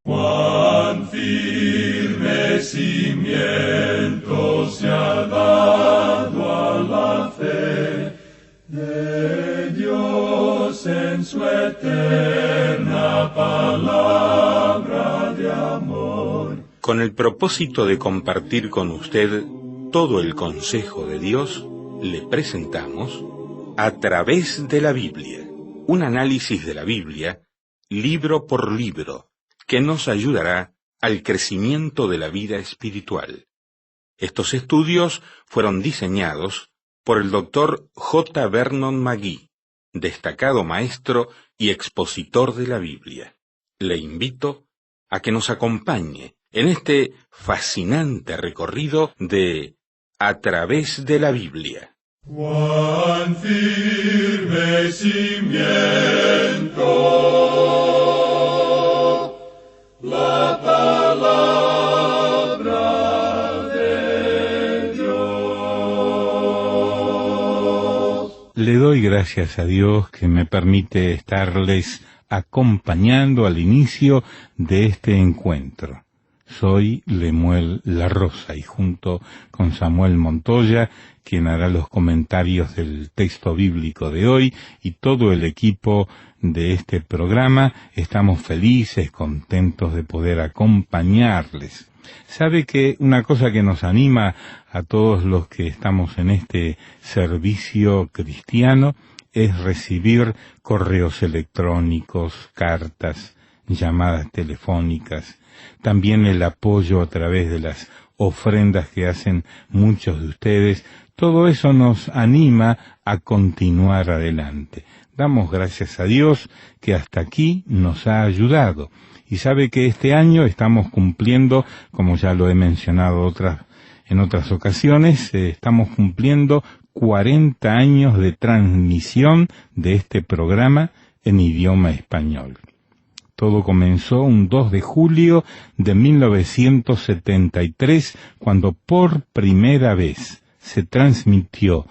Cuán firme cimiento se ha dado a la fe de Dios en su eterna palabra de amor. Con el propósito de compartir con usted todo el consejo de Dios, le presentamos A través de la Biblia, un análisis de la Biblia, libro por libro, que nos ayudará al crecimiento de la vida espiritual. Estos estudios fueron diseñados por el Dr. J. Vernon McGee, destacado maestro y expositor de la Biblia. Le invito a que nos acompañe en este fascinante recorrido de A través de la Biblia. Cuán firme cimiento la palabra de Dios. Le doy gracias a Dios que me permite estarles acompañando al inicio de este encuentro. Soy Lemuel La Rosa y junto con Samuel Montoya, quien hará los comentarios del texto bíblico de hoy, y todo el equipo de este programa, estamos felices, contentos de poder acompañarles. Sabe que una cosa que nos anima a todos los que estamos en este servicio cristiano es recibir correos electrónicos, cartas, llamadas telefónicas, también el apoyo a través de las ofrendas que hacen muchos de ustedes. Todo eso nos anima a continuar adelante. Damos gracias a Dios que hasta aquí nos ha ayudado. Y sabe que este año estamos cumpliendo, como ya lo he mencionado en otras ocasiones, estamos cumpliendo 40 años de transmisión de este programa en idioma español. Todo comenzó un 2 de julio de 1973, cuando por primera vez se transmitió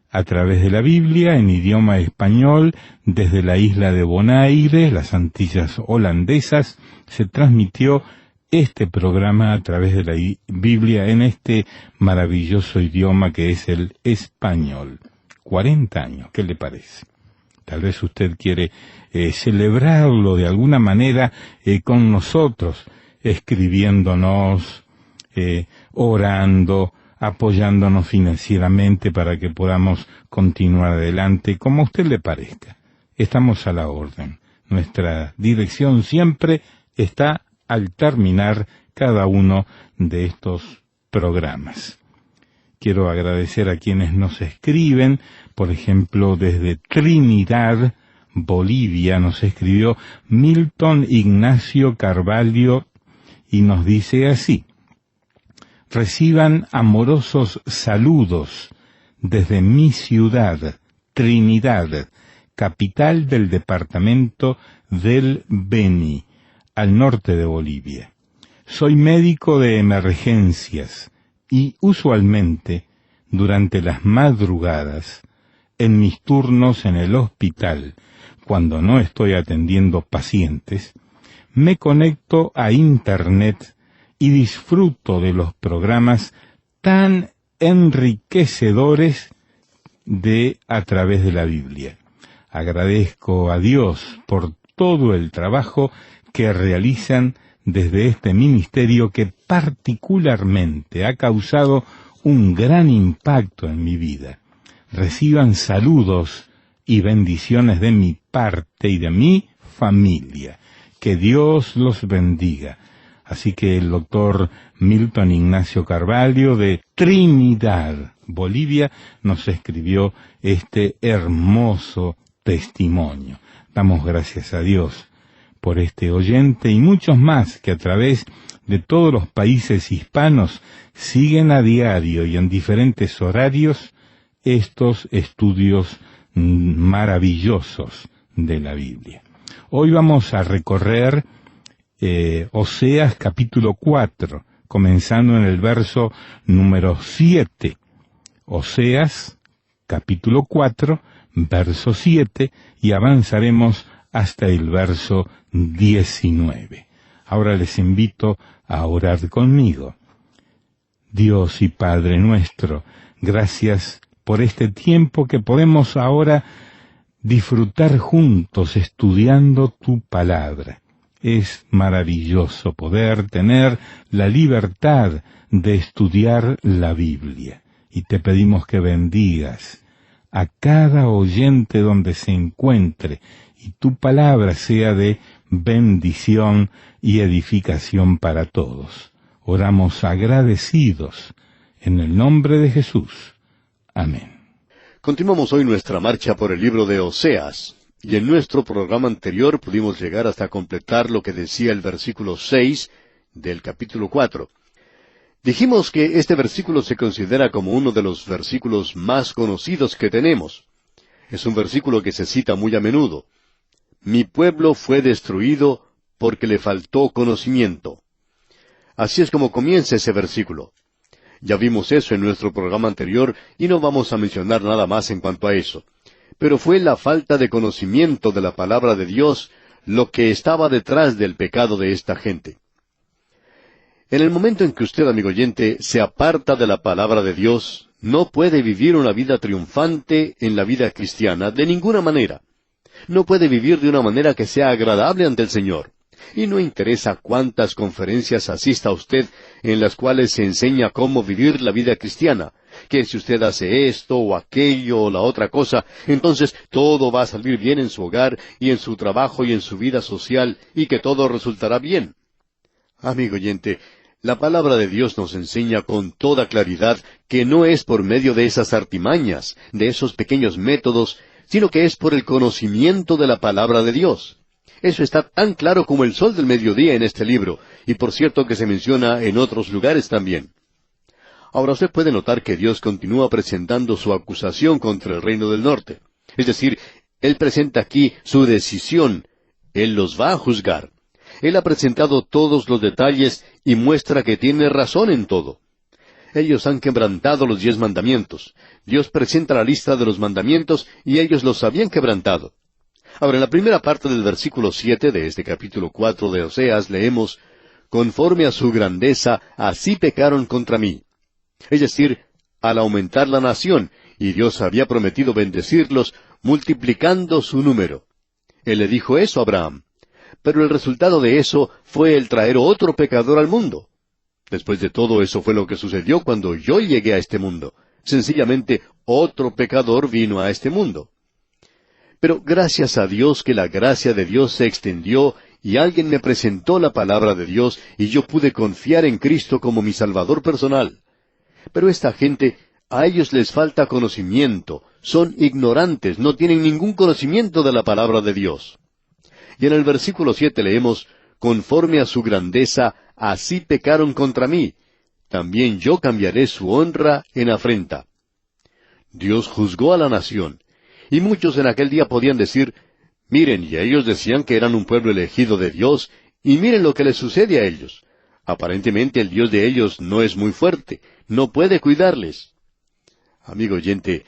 a través de la Biblia en idioma español desde la isla de Bonaire, las Antillas holandesas. Se transmitió este programa a través de la Biblia en este maravilloso idioma que es el español. 40 años, ¿qué le parece? Tal vez usted quiere celebrarlo de alguna manera con nosotros, escribiéndonos, orando, apoyándonos financieramente para que podamos continuar adelante, como a usted le parezca. Estamos a la orden. Nuestra dirección siempre está al terminar cada uno de estos programas. Quiero agradecer a quienes nos escriben, por ejemplo, desde Trinidad, Bolivia, nos escribió Milton Ignacio Carvalho y nos dice así: reciban amorosos saludos desde mi ciudad, Trinidad, capital del departamento del Beni, al norte de Bolivia. Soy médico de emergencias y usualmente, durante las madrugadas, en mis turnos en el hospital, cuando no estoy atendiendo pacientes, me conecto a Internet y disfruto de los programas tan enriquecedores de A través de la Biblia. Agradezco a Dios por todo el trabajo que realizan desde este ministerio que particularmente ha causado un gran impacto en mi vida. Reciban saludos y bendiciones de mi parte y de mi familia. Que Dios los bendiga. Así que el doctor Milton Ignacio Carvalho de Trinidad, Bolivia, nos escribió este hermoso testimonio. Damos gracias a Dios por este oyente y muchos más que a través de todos los países hispanos siguen a diario y en diferentes horarios estos estudios maravillosos de la Biblia. Hoy vamos a recorrer Oseas capítulo 4, comenzando en el verso número 7. Oseas capítulo 4, verso 7, y avanzaremos hasta el verso 19. Ahora les invito a orar conmigo. Dios y Padre nuestro, gracias por este tiempo que podemos ahora disfrutar juntos estudiando tu palabra. Es maravilloso poder tener la libertad de estudiar la Biblia. Y te pedimos que bendigas a cada oyente donde se encuentre y tu palabra sea de bendición y edificación para todos. Oramos agradecidos en el nombre de Jesús. Amén. Continuamos hoy nuestra marcha por el libro de Oseas, y en nuestro programa anterior pudimos llegar hasta completar lo que decía el versículo 6 del capítulo 4. Dijimos que este versículo se considera como uno de los versículos más conocidos que tenemos. Es un versículo que se cita muy a menudo. Mi pueblo fue destruido porque le faltó conocimiento. Así es como comienza ese versículo. Ya vimos eso en nuestro programa anterior y no vamos a mencionar nada más en cuanto a eso. Pero fue la falta de conocimiento de la palabra de Dios lo que estaba detrás del pecado de esta gente. En el momento en que usted, amigo oyente, se aparta de la palabra de Dios, no puede vivir una vida triunfante en la vida cristiana de ninguna manera. No puede vivir de una manera que sea agradable ante el Señor. Y no interesa cuántas conferencias asista usted en las cuales se enseña cómo vivir la vida cristiana, que si usted hace esto o aquello o la otra cosa, entonces todo va a salir bien en su hogar y en su trabajo y en su vida social y que todo resultará bien. Amigo oyente, la palabra de Dios nos enseña con toda claridad que no es por medio de esas artimañas, de esos pequeños métodos, sino que es por el conocimiento de la palabra de Dios. Eso está tan claro como el sol del mediodía en este libro, y por cierto que se menciona en otros lugares también. Ahora usted puede notar que Dios continúa presentando su acusación contra el reino del norte. Es decir, Él presenta aquí su decisión. Él los va a juzgar. Él ha presentado todos los detalles y muestra que tiene razón en todo. Ellos han quebrantado los 10 mandamientos. Dios presenta la lista de los mandamientos y ellos los habían quebrantado. Ahora, en la primera parte del versículo 7 de este capítulo 4 de Oseas leemos, conforme a su grandeza, así pecaron contra mí. Es decir, al aumentar la nación, y Dios había prometido bendecirlos, multiplicando su número. Él le dijo eso a Abraham. Pero el resultado de eso fue el traer otro pecador al mundo. Después de todo, eso fue lo que sucedió cuando yo llegué a este mundo. Sencillamente, otro pecador vino a este mundo. Pero gracias a Dios que la gracia de Dios se extendió y alguien me presentó la palabra de Dios y yo pude confiar en Cristo como mi Salvador personal. Pero esta gente, a ellos les falta conocimiento, son ignorantes, no tienen ningún conocimiento de la palabra de Dios. Y en el versículo 7 leemos, conforme a su grandeza, así pecaron contra mí. También yo cambiaré su honra en afrenta. Dios juzgó a la nación. Y muchos en aquel día podían decir, miren, y ellos decían que eran un pueblo elegido de Dios, y miren lo que les sucede a ellos. Aparentemente el Dios de ellos no es muy fuerte, no puede cuidarles. Amigo oyente,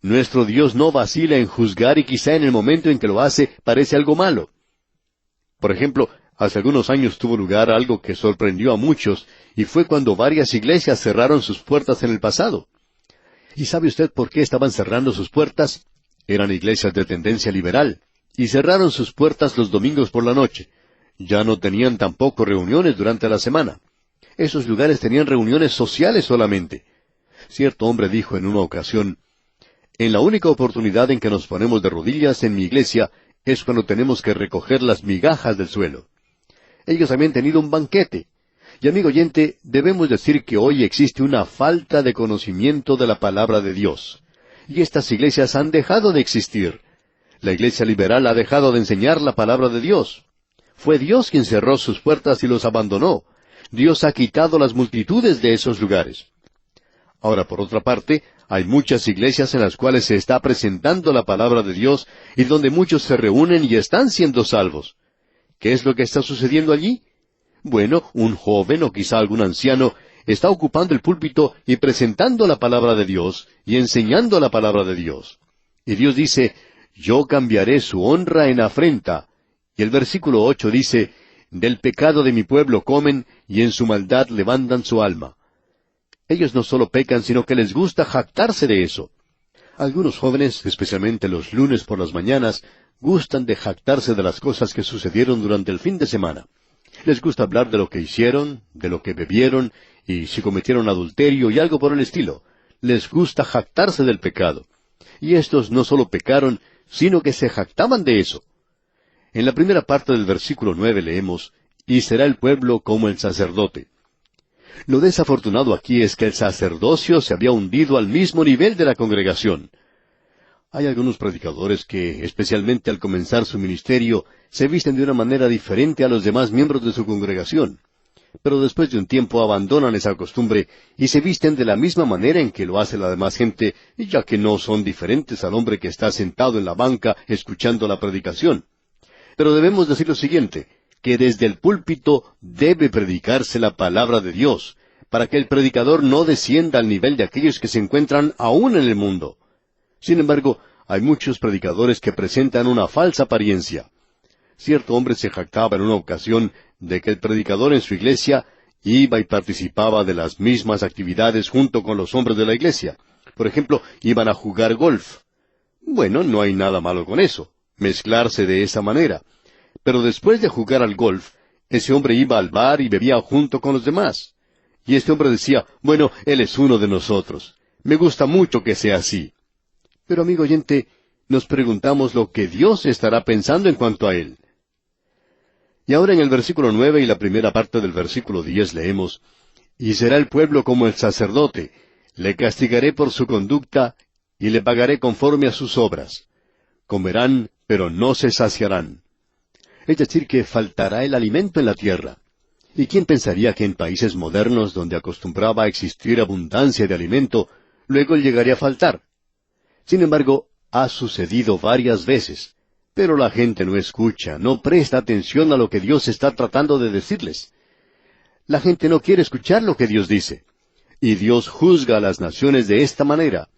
nuestro Dios no vacila en juzgar y quizá en el momento en que lo hace parece algo malo. Por ejemplo, hace algunos años tuvo lugar algo que sorprendió a muchos, y fue cuando varias iglesias cerraron sus puertas en el pasado. ¿Y sabe usted por qué estaban cerrando sus puertas? Eran iglesias de tendencia liberal, y cerraron sus puertas los domingos por la noche. Ya no tenían tampoco reuniones durante la semana. Esos lugares tenían reuniones sociales solamente. Cierto hombre dijo en una ocasión, en la única oportunidad en que nos ponemos de rodillas en mi iglesia es cuando tenemos que recoger las migajas del suelo. Ellos habían tenido un banquete. Y amigo oyente, debemos decir que hoy existe una falta de conocimiento de la palabra de Dios. Y estas iglesias han dejado de existir. La iglesia liberal ha dejado de enseñar la palabra de Dios. Fue Dios quien cerró sus puertas y los abandonó. Dios ha quitado las multitudes de esos lugares. Ahora, por otra parte, hay muchas iglesias en las cuales se está presentando la palabra de Dios y donde muchos se reúnen y están siendo salvos. ¿Qué es lo que está sucediendo allí? Bueno, un joven o quizá algún anciano está ocupando el púlpito y presentando la palabra de Dios y enseñando la palabra de Dios. Y Dios dice, yo cambiaré su honra en afrenta. Y el versículo 8 dice, del pecado de mi pueblo comen, y en su maldad levantan su alma. Ellos no solo pecan, sino que les gusta jactarse de eso. Algunos jóvenes, especialmente los lunes por las mañanas, gustan de jactarse de las cosas que sucedieron durante el fin de semana. Les gusta hablar de lo que hicieron, de lo que bebieron, y si cometieron adulterio y algo por el estilo. Les gusta jactarse del pecado. Y estos no solo pecaron, sino que se jactaban de eso. En la primera parte del versículo 9 leemos, «Y será el pueblo como el sacerdote». Lo desafortunado aquí es que el sacerdocio se había hundido al mismo nivel de la congregación. Hay algunos predicadores que, especialmente al comenzar su ministerio, se visten de una manera diferente a los demás miembros de su congregación. Pero después de un tiempo abandonan esa costumbre y se visten de la misma manera en que lo hace la demás gente, ya que no son diferentes al hombre que está sentado en la banca escuchando la predicación. Pero debemos decir lo siguiente, que desde el púlpito debe predicarse la palabra de Dios, para que el predicador no descienda al nivel de aquellos que se encuentran aún en el mundo. Sin embargo, hay muchos predicadores que presentan una falsa apariencia. Cierto hombre se jactaba en una ocasión de que el predicador en su iglesia iba y participaba de las mismas actividades junto con los hombres de la iglesia. Por ejemplo, iban a jugar golf. Bueno, no hay nada malo con eso, mezclarse de esa manera. Pero después de jugar al golf, ese hombre iba al bar y bebía junto con los demás. Y este hombre decía, bueno, él es uno de nosotros. Me gusta mucho que sea así. Pero, amigo oyente, nos preguntamos lo que Dios estará pensando en cuanto a él. Y ahora en el versículo 9 y la primera parte del versículo 10 leemos, «Y será el pueblo como el sacerdote, le castigaré por su conducta, y le pagaré conforme a sus obras. Comerán, pero no se saciarán». Es decir, que faltará el alimento en la tierra. ¿Y quién pensaría que en países modernos donde acostumbraba a existir abundancia de alimento, luego llegaría a faltar? Sin embargo, ha sucedido varias veces. Pero la gente no escucha, no presta atención a lo que Dios está tratando de decirles. La gente no quiere escuchar lo que Dios dice. Y Dios juzga a las naciones de esta manera.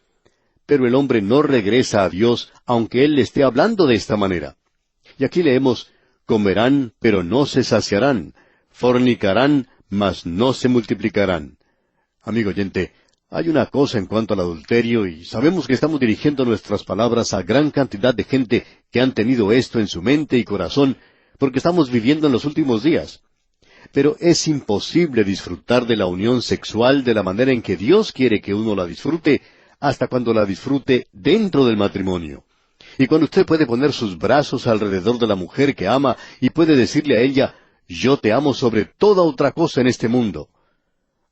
Pero el hombre no regresa a Dios, aunque Él le esté hablando de esta manera. Y aquí leemos, «Comerán, pero no se saciarán. Fornicarán, mas no se multiplicarán». Amigo oyente, hay una cosa en cuanto al adulterio, y sabemos que estamos dirigiendo nuestras palabras a gran cantidad de gente que han tenido esto en su mente y corazón, porque estamos viviendo en los últimos días. Pero es imposible disfrutar de la unión sexual de la manera en que Dios quiere que uno la disfrute, hasta cuando la disfrute dentro del matrimonio. Y cuando usted puede poner sus brazos alrededor de la mujer que ama y puede decirle a ella, «Yo te amo sobre toda otra cosa en este mundo».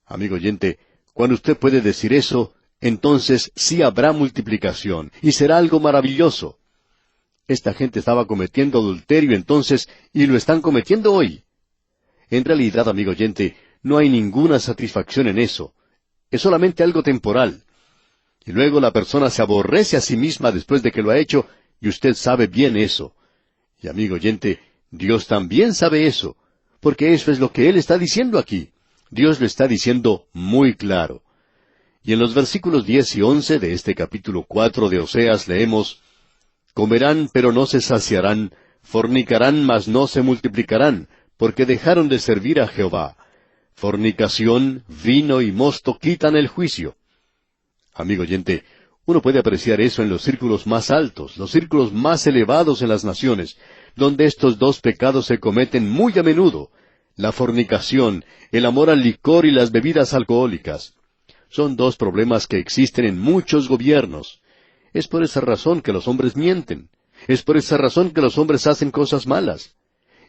Amigo oyente, cuando usted puede decir eso, entonces sí habrá multiplicación, y será algo maravilloso. Esta gente estaba cometiendo adulterio entonces, y lo están cometiendo hoy. En realidad, amigo oyente, no hay ninguna satisfacción en eso. Es solamente algo temporal. Y luego la persona se aborrece a sí misma después de que lo ha hecho, y usted sabe bien eso. Y amigo oyente, Dios también sabe eso, porque eso es lo que Él está diciendo aquí. Dios lo está diciendo muy claro. Y en los versículos 10 y 11 de este capítulo 4 de Oseas leemos, «Comerán, pero no se saciarán, fornicarán, mas no se multiplicarán, porque dejaron de servir a Jehová. Fornicación, vino y mosto quitan el juicio». Amigo oyente, uno puede apreciar eso en los círculos más altos, los círculos más elevados en las naciones, donde estos dos pecados se cometen muy a menudo. La fornicación, el amor al licor y las bebidas alcohólicas. Son dos problemas que existen en muchos gobiernos. Es por esa razón que los hombres mienten. Es por esa razón que los hombres hacen cosas malas.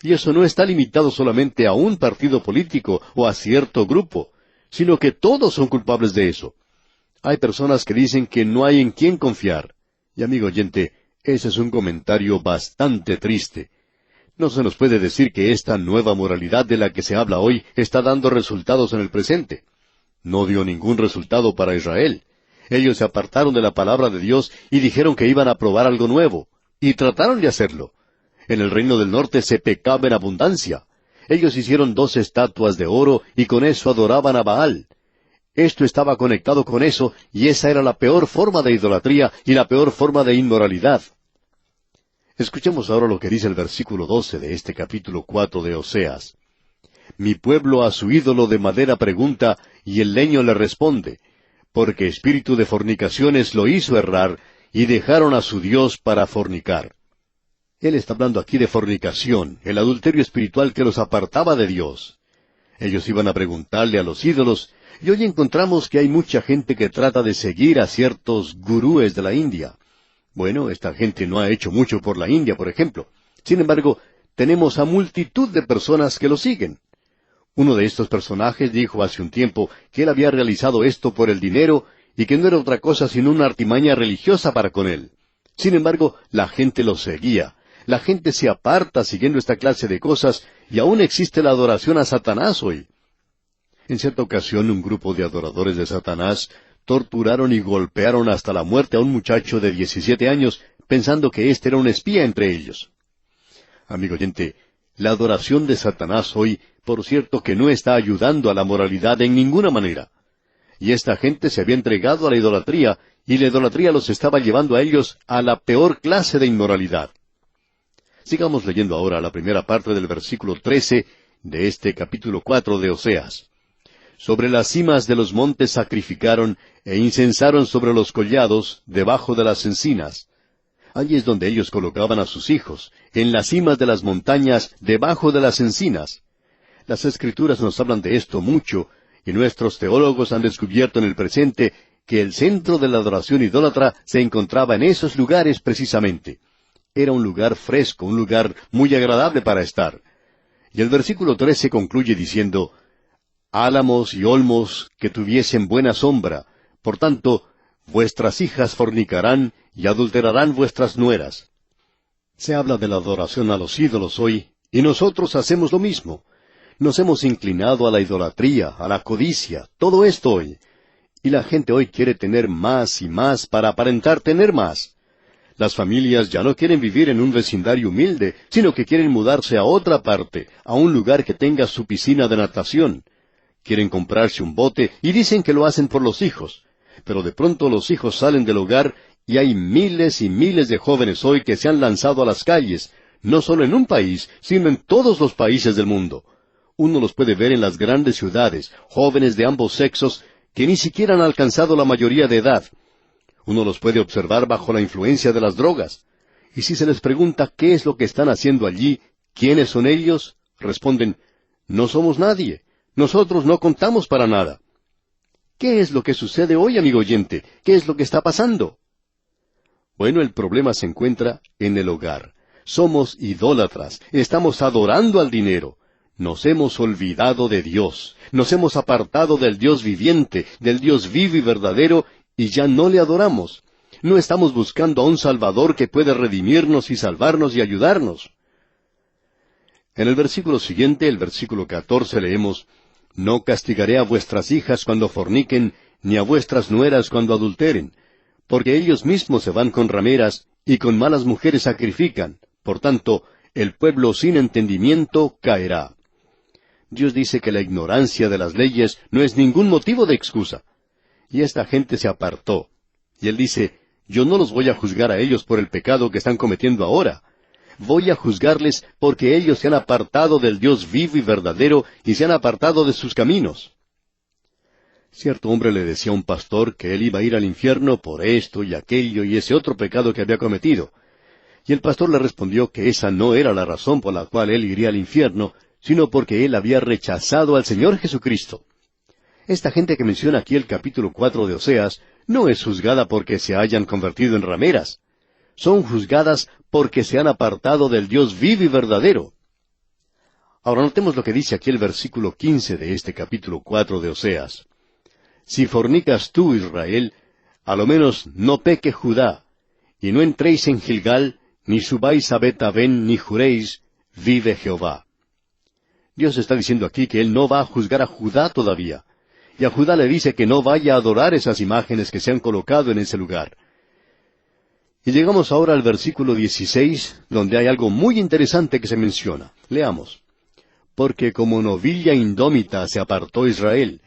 Y eso no está limitado solamente a un partido político o a cierto grupo, sino que todos son culpables de eso. Hay personas que dicen que no hay en quién confiar. Y amigo oyente, ese es un comentario bastante triste. No se nos puede decir que esta nueva moralidad de la que se habla hoy está dando resultados en el presente. No dio ningún resultado para Israel. Ellos se apartaron de la palabra de Dios y dijeron que iban a probar algo nuevo. Y trataron de hacerlo. En el reino del norte se pecaba en abundancia. Ellos hicieron 2 estatuas de oro y con eso adoraban a Baal. Esto estaba conectado con eso, y esa era la peor forma de idolatría y la peor forma de inmoralidad. Escuchemos ahora lo que dice el versículo 12 de este capítulo 4 de Oseas. Mi pueblo a su ídolo de madera pregunta, y el leño le responde, porque espíritu de fornicaciones lo hizo errar, y dejaron a su Dios para fornicar. Él está hablando aquí de fornicación, el adulterio espiritual que los apartaba de Dios. Ellos iban a preguntarle a los ídolos, y hoy encontramos que hay mucha gente que trata de seguir a ciertos gurúes de la India. Bueno, esta gente no ha hecho mucho por la India, por ejemplo. Sin embargo, tenemos a multitud de personas que lo siguen. Uno de estos personajes dijo hace un tiempo que él había realizado esto por el dinero y que no era otra cosa sino una artimaña religiosa para con él. Sin embargo, la gente lo seguía. La gente se aparta siguiendo esta clase de cosas y aún existe la adoración a Satanás hoy. En cierta ocasión, un grupo de adoradores de Satanás torturaron y golpearon hasta la muerte a un muchacho de 17 años, pensando que éste era un espía entre ellos. Amigo oyente, la adoración de Satanás hoy, por cierto, que no está ayudando a la moralidad en ninguna manera. Y esta gente se había entregado a la idolatría, y la idolatría los estaba llevando a ellos a la peor clase de inmoralidad. Sigamos leyendo ahora la primera parte del versículo 13 de este capítulo 4 de Oseas. Sobre las cimas de los montes sacrificaron, e incensaron sobre los collados, debajo de las encinas. Allí es donde ellos colocaban a sus hijos, en las cimas de las montañas, debajo de las encinas. Las Escrituras nos hablan de esto mucho, y nuestros teólogos han descubierto en el presente que el centro de la adoración idólatra se encontraba en esos lugares precisamente. Era un lugar fresco, un lugar muy agradable para estar. Y el versículo 13 concluye diciendo, álamos y olmos que tuviesen buena sombra, por tanto, vuestras hijas fornicarán y adulterarán vuestras nueras. Se habla de la adoración a los ídolos hoy, y nosotros hacemos lo mismo. Nos hemos inclinado a la idolatría, a la codicia, todo esto hoy. Y la gente hoy quiere tener más y más para aparentar tener más. Las familias ya no quieren vivir en un vecindario humilde, sino que quieren mudarse a otra parte, a un lugar que tenga su piscina de natación. Quieren comprarse un bote y dicen que lo hacen por los hijos. Pero de pronto los hijos salen del hogar y hay miles y miles de jóvenes hoy que se han lanzado a las calles, no solo en un país, sino en todos los países del mundo. Uno los puede ver en las grandes ciudades, jóvenes de ambos sexos que ni siquiera han alcanzado la mayoría de edad. Uno los puede observar bajo la influencia de las drogas. Y si se les pregunta qué es lo que están haciendo allí, quiénes son ellos, responden, no somos nadie. Nosotros no contamos para nada. ¿Qué es lo que sucede hoy, amigo oyente? ¿Qué es lo que está pasando? Bueno, el problema se encuentra en el hogar. Somos idólatras, estamos adorando al dinero. Nos hemos olvidado de Dios, nos hemos apartado del Dios viviente, del Dios vivo y verdadero, y ya no le adoramos. No estamos buscando a un Salvador que puede redimirnos y salvarnos y ayudarnos. En el versículo siguiente, el versículo 14, leemos, no castigaré a vuestras hijas cuando forniquen, ni a vuestras nueras cuando adulteren, porque ellos mismos se van con rameras, y con malas mujeres sacrifican. Por tanto, el pueblo sin entendimiento caerá. Dios dice que la ignorancia de las leyes no es ningún motivo de excusa. Y esta gente se apartó. Y Él dice, yo no los voy a juzgar a ellos por el pecado que están cometiendo ahora. Voy a juzgarles porque ellos se han apartado del Dios vivo y verdadero y se han apartado de sus caminos. Cierto hombre le decía a un pastor que él iba a ir al infierno por esto y aquello y ese otro pecado que había cometido. Y el pastor le respondió que esa no era la razón por la cual él iría al infierno, sino porque él había rechazado al Señor Jesucristo. Esta gente que menciona aquí el capítulo 4 de Oseas no es juzgada porque se hayan convertido en rameras. Son juzgadas porque se han apartado del Dios vivo y verdadero. Ahora notemos lo que dice aquí el versículo 15 de este capítulo 4 de Oseas. Si fornicas tú, Israel, a lo menos no peque Judá, y no entréis en Gilgal, ni subáis a Bet-Aven, ni juréis, vive Jehová. Dios está diciendo aquí que Él no va a juzgar a Judá todavía. Y a Judá le dice que no vaya a adorar esas imágenes que se han colocado en ese lugar. Y llegamos ahora al versículo 16, donde hay algo muy interesante que se menciona. Leamos. Porque como novilla indómita se apartó Israel,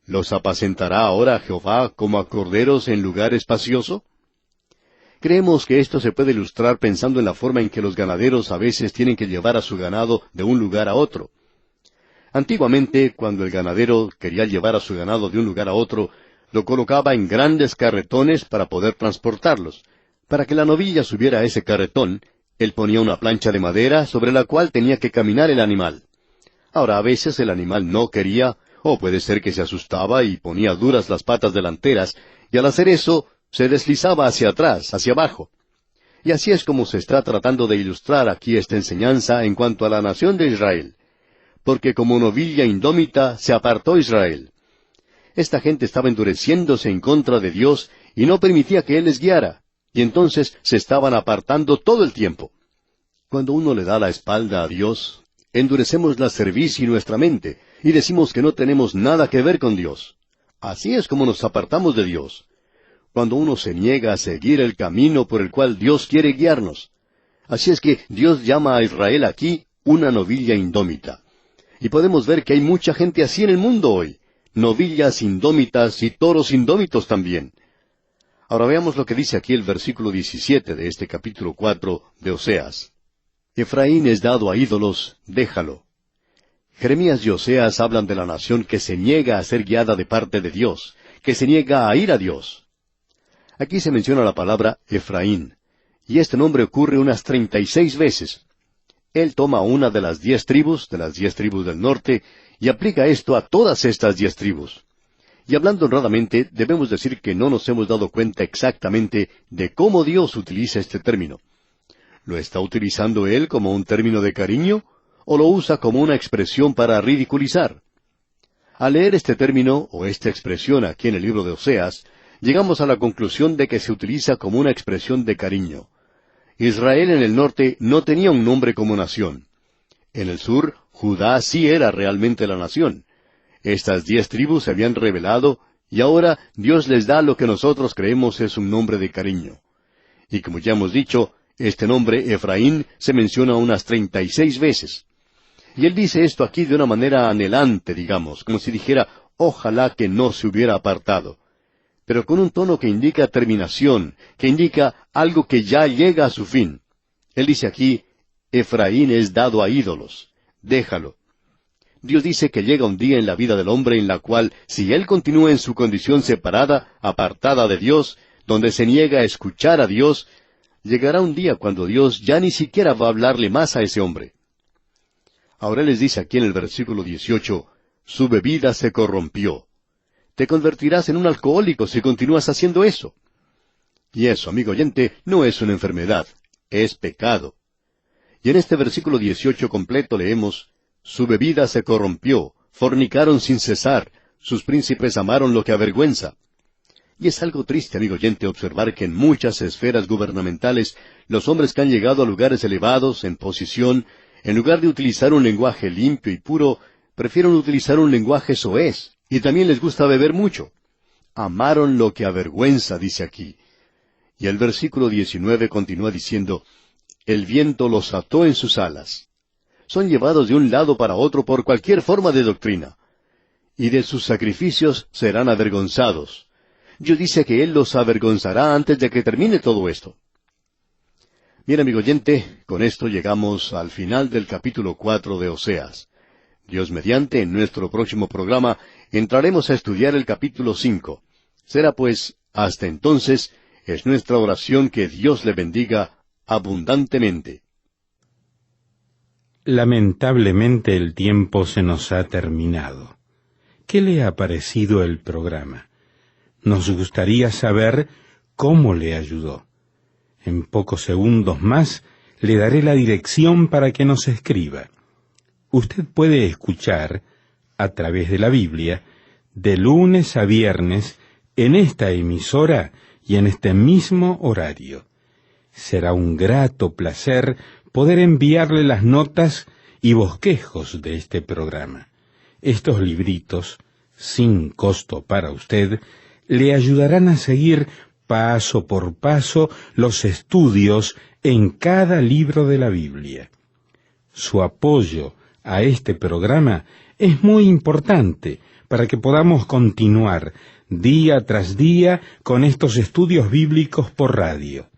¿los apacentará ahora Jehová como a corderos en lugar espacioso? Creemos que esto se puede ilustrar pensando en la forma en que los ganaderos a veces tienen que llevar a su ganado de un lugar a otro. Antiguamente, cuando el ganadero quería llevar a su ganado de un lugar a otro, lo colocaba en grandes carretones para poder transportarlos. Para que la novilla subiera a ese carretón, él ponía una plancha de madera sobre la cual tenía que caminar el animal. Ahora, a veces el animal no quería, o puede ser que se asustaba y ponía duras las patas delanteras, y al hacer eso, se deslizaba hacia atrás, hacia abajo. Y así es como se está tratando de ilustrar aquí esta enseñanza en cuanto a la nación de Israel. Porque como novilla indómita se apartó Israel. Esta gente estaba endureciéndose en contra de Dios y no permitía que Él les guiara, y entonces se estaban apartando todo el tiempo. Cuando uno le da la espalda a Dios, endurecemos la cerviz y nuestra mente, y decimos que no tenemos nada que ver con Dios. Así es como nos apartamos de Dios. Cuando uno se niega a seguir el camino por el cual Dios quiere guiarnos. Así es que Dios llama a Israel aquí una novilla indómita. Y podemos ver que hay mucha gente así en el mundo hoy, novillas indómitas y toros indómitos también. Ahora veamos lo que dice aquí el versículo 17 de este capítulo 4 de Oseas. Efraín es dado a ídolos, déjalo. Jeremías y Oseas hablan de la nación que se niega a ser guiada de parte de Dios, que se niega a ir a Dios. Aquí se menciona la palabra Efraín, y este nombre ocurre unas 36 veces. Él toma una de las 10 tribus del norte, y aplica esto a todas estas 10 tribus. Y hablando honradamente, debemos decir que no nos hemos dado cuenta exactamente de cómo Dios utiliza este término. ¿Lo está utilizando Él como un término de cariño, o lo usa como una expresión para ridiculizar? Al leer este término, o esta expresión aquí en el libro de Oseas, llegamos a la conclusión de que se utiliza como una expresión de cariño. Israel en el norte no tenía un nombre como nación. En el sur, Judá sí era realmente la nación. Estas 10 tribus se habían rebelado, y ahora Dios les da lo que nosotros creemos es un nombre de cariño. Y como ya hemos dicho, este nombre, Efraín, se menciona unas 36 veces. Y él dice esto aquí de una manera anhelante, digamos, como si dijera, ojalá que no se hubiera apartado. Pero con un tono que indica terminación, que indica algo que ya llega a su fin. Él dice aquí, Efraín es dado a ídolos, déjalo. Dios dice que llega un día en la vida del hombre en la cual, si él continúa en su condición separada, apartada de Dios, donde se niega a escuchar a Dios, llegará un día cuando Dios ya ni siquiera va a hablarle más a ese hombre. Ahora les dice aquí en el versículo 18, su bebida se corrompió. Te convertirás en un alcohólico si continúas haciendo eso. Y eso, amigo oyente, no es una enfermedad, es pecado. Y en este versículo 18 completo leemos, su bebida se corrompió, fornicaron sin cesar, sus príncipes amaron lo que avergüenza. Y es algo triste, amigo oyente, observar que en muchas esferas gubernamentales, los hombres que han llegado a lugares elevados, en posición, en lugar de utilizar un lenguaje limpio y puro, prefieren utilizar un lenguaje soez, y también les gusta beber mucho. Amaron lo que avergüenza, dice aquí. Y el versículo 19 continúa diciendo, el viento los ató en sus alas. Son llevados de un lado para otro por cualquier forma de doctrina. Y de sus sacrificios serán avergonzados. Dios dice que Él los avergonzará antes de que termine todo esto. Bien, amigo oyente, con esto llegamos al final del capítulo 4 de Oseas. Dios mediante, en nuestro próximo programa, entraremos a estudiar el capítulo 5. Será pues, hasta entonces, es nuestra oración que Dios le bendiga abundantemente. Lamentablemente el tiempo se nos ha terminado. ¿Qué le ha parecido el programa? Nos gustaría saber cómo le ayudó. En pocos segundos más le daré la dirección para que nos escriba. Usted puede escuchar, a través de la Biblia, de lunes a viernes, en esta emisora y en este mismo horario. Será un grato placer poder enviarle las notas y bosquejos de este programa. Estos libritos, sin costo para usted, le ayudarán a seguir paso por paso los estudios en cada libro de la Biblia. Su apoyo a este programa es muy importante para que podamos continuar día tras día con estos estudios bíblicos por radio.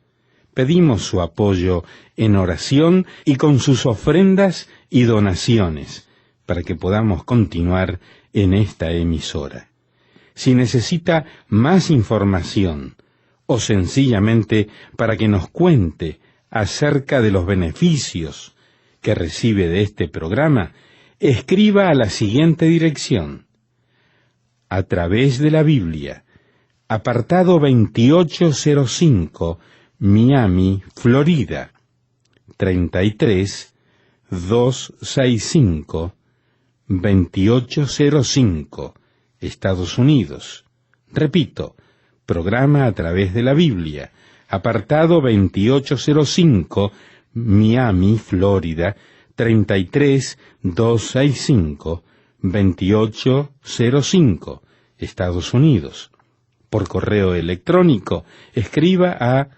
Pedimos su apoyo en oración y con sus ofrendas y donaciones para que podamos continuar en esta emisora. Si necesita más información o sencillamente para que nos cuente acerca de los beneficios que recibe de este programa, escriba a la siguiente dirección: A través de la Biblia, apartado 2805, Miami, Florida, 33265, 2805, Estados Unidos. Repito, programa A través de la Biblia, apartado 2805, Miami, Florida, 33265, 2805, Estados Unidos. Por correo electrónico, escriba a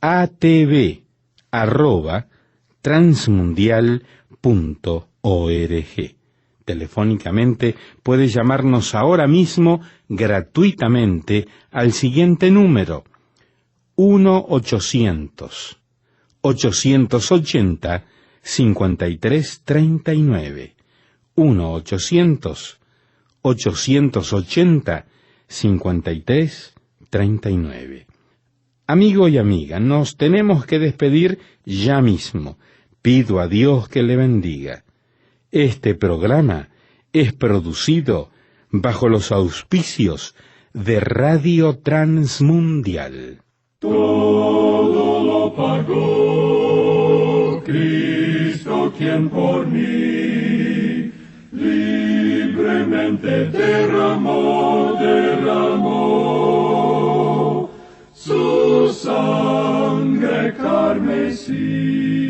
atv@transmundial.org. Telefónicamente puede llamarnos ahora mismo gratuitamente al siguiente número: 1-800-880-5339. 1-800-880-5339. Amigo y amiga, nos tenemos que despedir ya mismo. Pido a Dios que le bendiga. Este programa es producido bajo los auspicios de Radio Transmundial. Todo lo pagó Cristo, quien por mí libremente derramó su sangre carmesí.